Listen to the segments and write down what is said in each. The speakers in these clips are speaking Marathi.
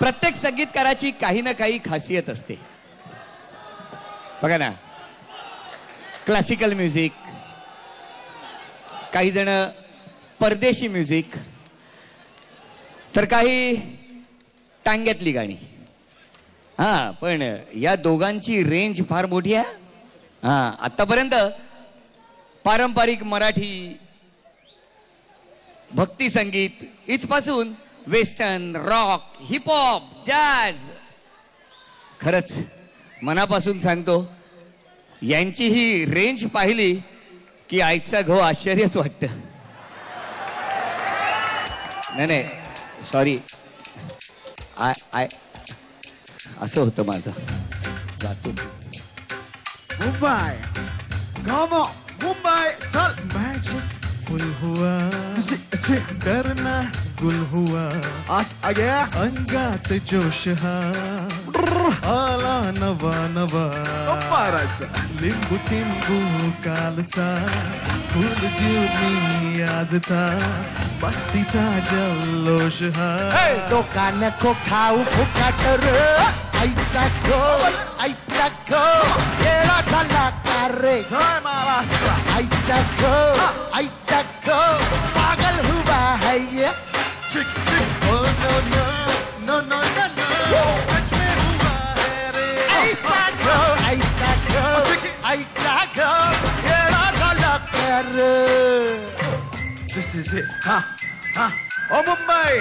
प्रत्येक संगीतकाराची काही ना काही खासियत असते बघा ना. क्लासिकल म्युझिक, काही जण परदेशी म्युझिक, तर काही टांग्यातली गाणी. हा, पण या दोघांची रेंज फार मोठी आहे. हा, आतापर्यंत पारंपरिक मराठी भक्ती संगीत इथपासून वेस्टर्न, रॉक, हिपहॉप, जॅझ, खरंच मनापासून सांगतो यांची ही रेंज पाहिली की आईचा घो आश्चर्यच वाटतं. नाही, सॉरी, आय असं होतं माझं. जातो मुंबई, come on, मुंबई चल. मैजिक फुल हुआ, करना गुल हुआ, आ गया अंगात जोश हा, आला नवा नवा, लिंबू टिंबू कालचा, फुल घेऊन आजचा, मस्तीचा जल्लोष हा. डोका नको खाऊ फुकाट रे, आईचा घो, आईचा घो, येळा झाला का रे. जय महाराष्ट्र. आईचा घो, आईचा घो, पागल हुआ है ये. Oh no no no no no no, सच में हुआ है रे. आईचा घो, आईचा घो, आईचा घो, येळा झाला का रे. This is it. Ha, ha. Oh Mumbai,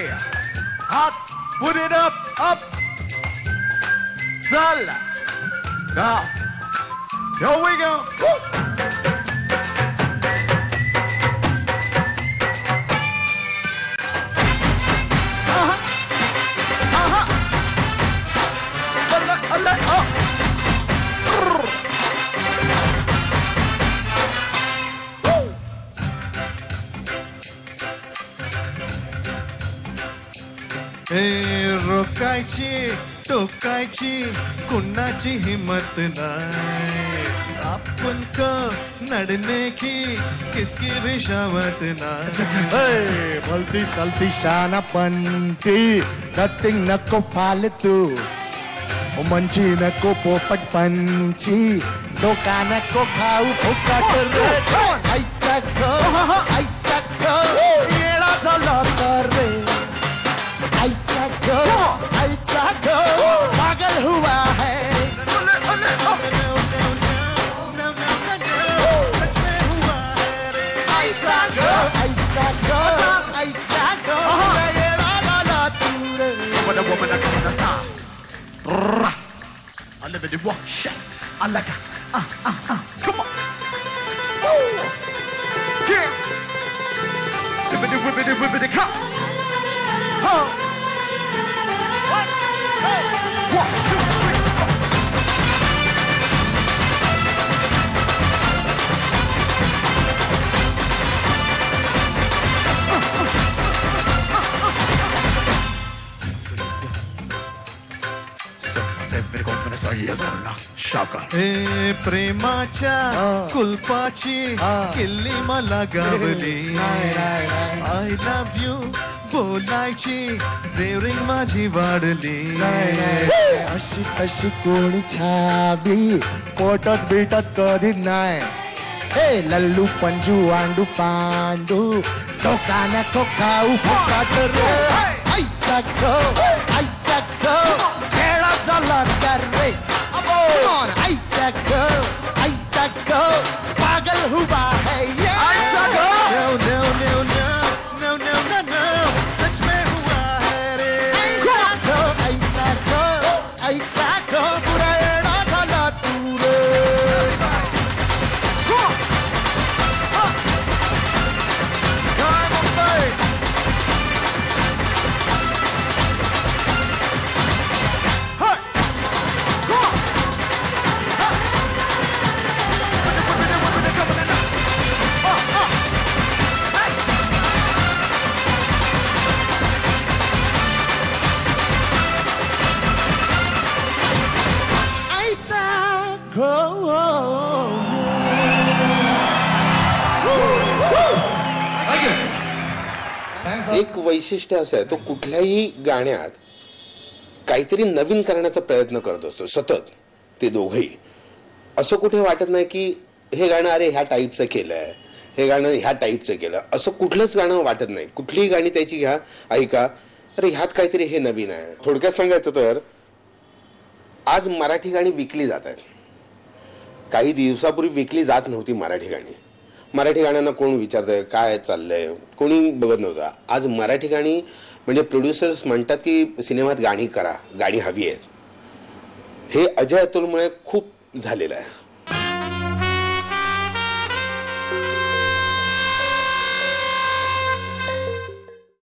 hot, put it up. Zal. Now, here we go. Woo. Oh. रोकायची टोकायची कुणाची हिम्मत नाही. आपण को नडने की किसकी भी शावत नाही. भलती सलती शाना पंती, नथिंग नको फालतू, मंची नको पोपट पंची, डोका नको खाऊ फुकाट रे. आईचा घो, आईचा घो, येळा झाला का रे. आईचा घो, आईचा घो, पागल हुआ है. सच में हुआ है रे. आईचा घो, आईचा घो, आईचा घो, येळा झाला तू रे. With a woman that come in the sound. I live in the walk shit. I like it. Come on. Woo. Yeah. Whippity, come. Huh. What? Hey. 1, 2, 3, 4. हे प्रेमाच्या कुलपाची किल्ली मला गावली. आय लव्ह यू बोलायची डेअरिंग माझी वाढली. अशी तशी कोणी छाबी पोटात बिटात कधी नाही. हे लल्लू पंजू आंडू पांडू, डोका नको खाऊ फुकाट रे. आईचा घो, आईचा घो, खेळा झाला का रे. आईचा घो, आईचा घो, पागल हुआ है ये. आईचा घो. No, no, no, no, no, no, no, no. सच में हुआ है रे. आईचा घो, आईचा घो, आईचा घो, पुरा येडा झाला तू रे. Jai Mumbai. Hey. Come on. Whippity, coming in. Hey. आईचा घो. एक वैशिष्ट्य असं आहे, तो कुठल्याही गाण्यात काहीतरी नवीन करण्याचा प्रयत्न करत असतो सतत ते दोघंही. असं कुठे वाटत नाही की हे गाणं अरे ह्या टाईपचं केलंय, हे गाणं ह्या टाईपचं केलं, असं कुठलंच गाणं वाटत नाही. कुठलीही गाणी त्याची घ्या, ऐका, अरे ह्यात काहीतरी हे नवीन आहे. थोडक्यात सांगायचं तर आज मराठी गाणी विकली जात आहेत. काही दिवसापूर्वी विकली जात नव्हती मराठी गाणी. मराठी गाण्यांना कोण विचारतंय काय चाललंय, कोणी बघत नव्हतं. आज मराठी गाणी म्हणजे प्रोड्युसर्स म्हणतात की सिनेमात गाणी करा, गाणी हवी आहेत. हे अजय अतुलमुळे खूप झालेलं आहे.